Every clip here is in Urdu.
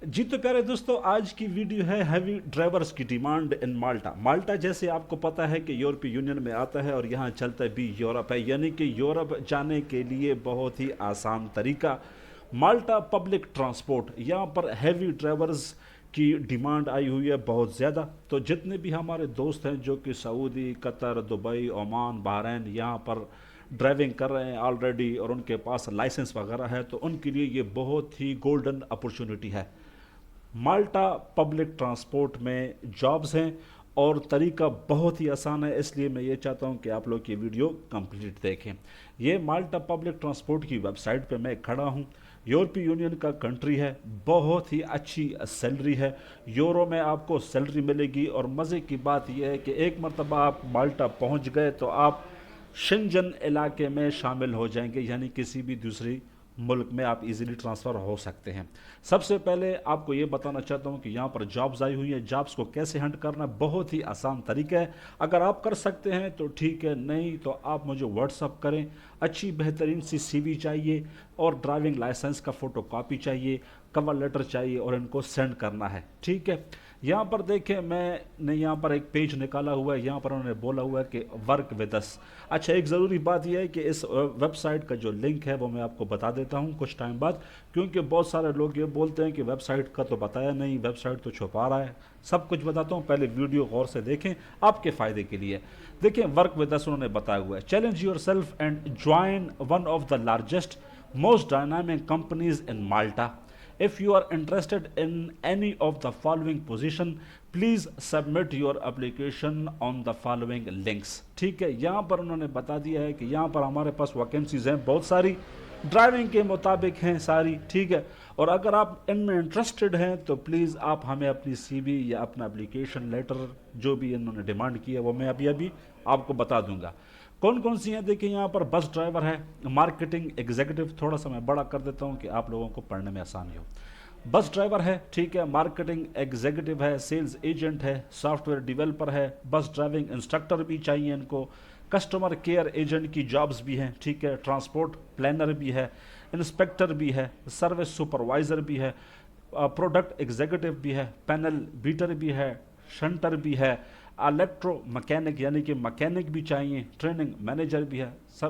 جی تو پیارے دوستو، آج کی ویڈیو ہے ہیوی ڈرائیورز کی ڈیمانڈ ان مالٹا۔ مالٹا جیسے آپ کو پتا ہے کہ یورپی یونین میں آتا ہے اور یہاں چلتا بھی یورپ ہے، یعنی کہ یورپ جانے کے لیے بہت ہی آسان طریقہ مالٹا پبلک ٹرانسپورٹ۔ یہاں پر ہیوی ڈرائیورز کی ڈیمانڈ آئی ہوئی ہے بہت زیادہ، تو جتنے بھی ہمارے دوست ہیں جو کہ سعودی، قطر، دبئی، عمان، بحرین یہاں پر ڈرائیونگ کر رہے ہیں آلریڈی اور ان کے پاس لائسنس وغیرہ ہے، تو ان کے لیے یہ بہت ہی گولڈن اپرچونٹی ہے۔ مالٹا پبلک ٹرانسپورٹ میں جابز ہیں اور طریقہ بہت ہی آسان ہے، اس لیے میں یہ چاہتا ہوں کہ آپ لوگ یہ ویڈیو کمپلیٹ دیکھیں۔ یہ مالٹا پبلک ٹرانسپورٹ کی ویب سائٹ پہ میں کھڑا ہوں۔ یورپی یونین کا کنٹری ہے، بہت ہی اچھی سیلری ہے، یورو میں آپ کو سیلری ملے گی، اور مزے کی بات یہ ہے کہ ایک مرتبہ آپ مالٹا پہنچ گئے تو آپ شنجن علاقے میں شامل ہو جائیں گے، یعنی کسی بھی دوسری ملک میں آپ ایزیلی ٹرانسفر ہو سکتے ہیں۔ سب سے پہلے آپ کو یہ بتانا چاہتا ہوں کہ یہاں پر جابز آئی ہوئی ہیں، جابز کو کیسے ہنٹ کرنا بہت ہی آسان طریقہ ہے۔ اگر آپ کر سکتے ہیں تو ٹھیک ہے، نہیں تو آپ مجھے واٹس اپ کریں۔ اچھی بہترین سی سی وی چاہیے اور ڈرائیونگ لائسنس کا فوٹو کاپی چاہیے، کور لیٹر چاہیے اور ان کو سینڈ کرنا ہے، ٹھیک ہے۔ یہاں پر دیکھیں، میں نے یہاں پر ایک پیج نکالا ہوا ہے، یہاں پر انہوں نے بولا ہوا ہے کہ ورک ود اس۔ اچھا، ایک ضروری بات یہ ہے کہ اس ویب سائٹ کا جو لنک ہے وہ میں آپ کو بتا دیتا ہوں کچھ ٹائم بعد، کیونکہ بہت سارے لوگ یہ بولتے ہیں کہ ویب سائٹ کا تو بتایا نہیں، ویب سائٹ تو چھپا رہا ہے۔ سب کچھ بتاتا ہوں، پہلے ویڈیو غور سے دیکھیں آپ کے فائدے کے لیے۔ دیکھیں، ورک ود اس انہوں نے بتایا ہوا ہے، challenge your self and join one of the largest most dynamic companies in Malta. If you are interested in any of the following position, please submit your application on the following links۔ ٹھیک ہے، یہاں پر انہوں نے بتا دیا ہے کہ یہاں پر ہمارے پاس ویکینسیز ہیں بہت ساری، ڈرائیونگ کے مطابق ہیں ساری، ٹھیک ہے۔ اور اگر آپ ان میں انٹرسٹڈ ہیں تو پلیز آپ ہمیں اپنی سی وی یا اپنا اپلیکیشن لیٹر جو بھی انہوں نے ڈیمانڈ کی ہے وہ میں ابھی آپ کو بتا دوں گا۔ کون کون سی ہیں؟ دیکھیں، یہاں پر بس ڈرائیور ہے، مارکیٹنگ ایگزیکٹو، تھوڑا سا میں بڑا کر دیتا ہوں کہ آپ لوگوں کو پڑھنے میں آسانی ہو۔ بس ڈرائیور ہے، ٹھیک ہے، مارکیٹنگ ایگزیکٹو ہے، سیلز ایجنٹ ہے، سافٹ ویئر ڈیولپر ہے، بس ڈرائیونگ انسٹرکٹر بھی چاہیے ان کو، کسٹمر کیئر ایجنٹ کی جابز بھی ہیں، ٹھیک ہے، ٹرانسپورٹ پلانر بھی ہے، انسپیکٹر بھی ہے، سروس سپروائزر بھی ہے، پروڈکٹ ایگزیکٹو بھی ہے، پینل بیٹر بھی ہے، شنٹر بھی ہے، الیکٹرو مکینک یعنی کہ مکینک بھی چاہیے، ٹریننگ مینیجر بھی ہے، سب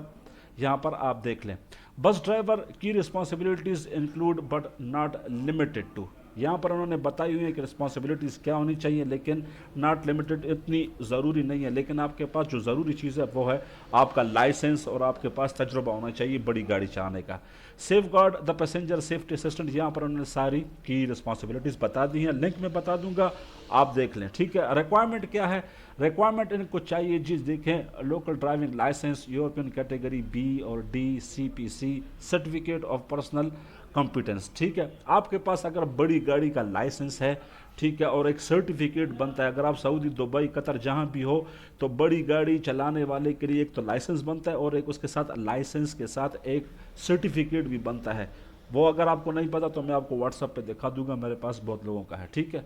یہاں پر آپ دیکھ لیں۔ بس ڈرائیور کی responsibilities include but not limited to, یہاں پر انہوں نے بتائی ہوئی ہے کہ رسپانسبلٹیز کیا ہونی چاہیے، لیکن ناٹ لمیٹڈ اتنی ضروری نہیں ہے، لیکن آپ کے پاس جو ضروری چیز ہے وہ ہے آپ کا لائسنس اور آپ کے پاس تجربہ ہونا چاہیے بڑی گاڑی چلانے کا۔ Safeguard the passenger safety assistant, یہاں پر انہوں نے ساری کی رسپانسبلٹیز بتا دی ہیں، لنک میں بتا دوں گا، آپ دیکھ لیں، ٹھیک ہے۔ ریکوائرمنٹ کیا ہے؟ ریکوائرمنٹ ان کو چاہیے جی، دیکھیں، local driving licence European category B اور D, C P C, certificate of personal competence, ٹھیک ہے۔ آپ کے پاس اگر بڑی گاڑی کا لائسنس ہے، ٹھیک ہے، اور ایک سرٹیفکیٹ بنتا ہے، اگر آپ سعودی، دبئی، قطر جہاں بھی ہو تو بڑی گاڑی چلانے والے کے لیے ایک تو لائسنس بنتا ہے اور ایک اس کے ساتھ لائسنس کے ساتھ ایک سرٹیفکیٹ بھی بنتا ہے۔ وہ اگر آپ کو نہیں پتا تو میں آپ کو واٹس ایپ پہ دکھا دوں گا، میرے پاس بہت لوگوں کا ہے، ٹھیک ہے۔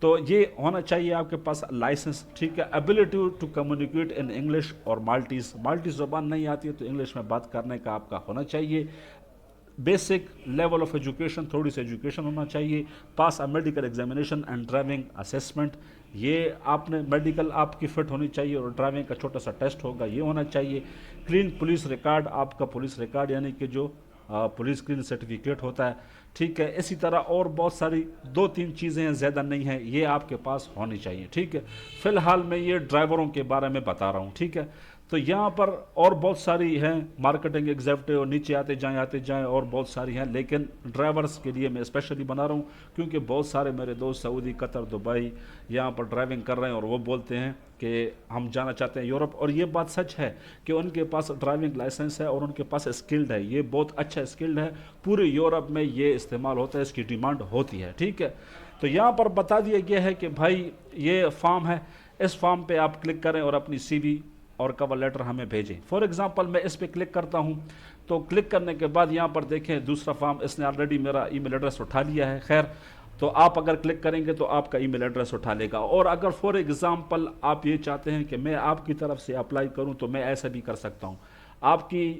تو یہ ہونا چاہیے آپ کے پاس لائسنس، ٹھیک ہے۔ Ability to communicate in English اور مالٹیز زبان نہیں آتی ہے تو انگلش میں بات کرنے کا آپ کا ہونا چاہیے۔ بیسک لیول آف ایجوکیشن، تھوڑی سی ایجوکیشن ہونا چاہیے۔ Pass a medical examination and driving assessment, یہ آپ نے میڈیکل آپ کی فٹ ہونی چاہیے اور ڈرائیونگ کا چھوٹا سا ٹیسٹ ہوگا، یہ ہونا چاہیے۔ کلین پولیس ریکارڈ، آپ کا پولیس ریکارڈ یعنی کہ جو پولیس کلین سرٹیفکیٹ ہوتا ہے، ٹھیک ہے۔ اسی طرح اور بہت ساری 2-3 چیزیں ہیں، زیادہ نہیں ہیں، یہ آپ کے پاس ہونی چاہیے، ٹھیک ہے۔ فی الحال میں یہ ڈرائیوروں کے بارے میں بتا رہا ہوں، ٹھیک ہے۔ تو یہاں پر اور بہت ساری ہیں، مارکیٹنگ ایگزیکٹو، نیچے آتے جائیں اور بہت ساری ہیں، لیکن ڈرائیورز کے لیے میں اسپیشلی بنا رہا ہوں کیونکہ بہت سارے میرے دوست سعودی، قطر، دبئی یہاں پر ڈرائیونگ کر رہے ہیں اور وہ بولتے ہیں کہ ہم جانا چاہتے ہیں یورپ، اور یہ بات سچ ہے کہ ان کے پاس ڈرائیونگ لائسنس ہے اور ان کے پاس اسکلڈ ہے، یہ بہت اچھا اسکلڈ ہے، پورے یورپ میں یہ استعمال ہوتا ہے، اس کی ڈیمانڈ ہوتی ہے، ٹھیک ہے۔ تو یہاں پر بتا دیا گیا ہے کہ بھائی یہ فارم ہے، اس فارم پہ آپ کلک کریں اور اپنی سی وی اور کور لیٹر ہمیں بھیجیں۔ فار ایگزامپل میں اس پہ کلک کرتا ہوں، تو کلک کرنے کے بعد یہاں پر دیکھیں دوسرا فارم، اس نے آلریڈی میرا ای میل ایڈریس اٹھا لیا ہے، خیر تو آپ اگر کلک کریں گے تو آپ کا ای میل ایڈریس اٹھا لے گا۔ اور اگر فار ایگزامپل آپ یہ چاہتے ہیں کہ میں آپ کی طرف سے اپلائی کروں تو میں ایسا بھی کر سکتا ہوں، آپ کی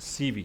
CV।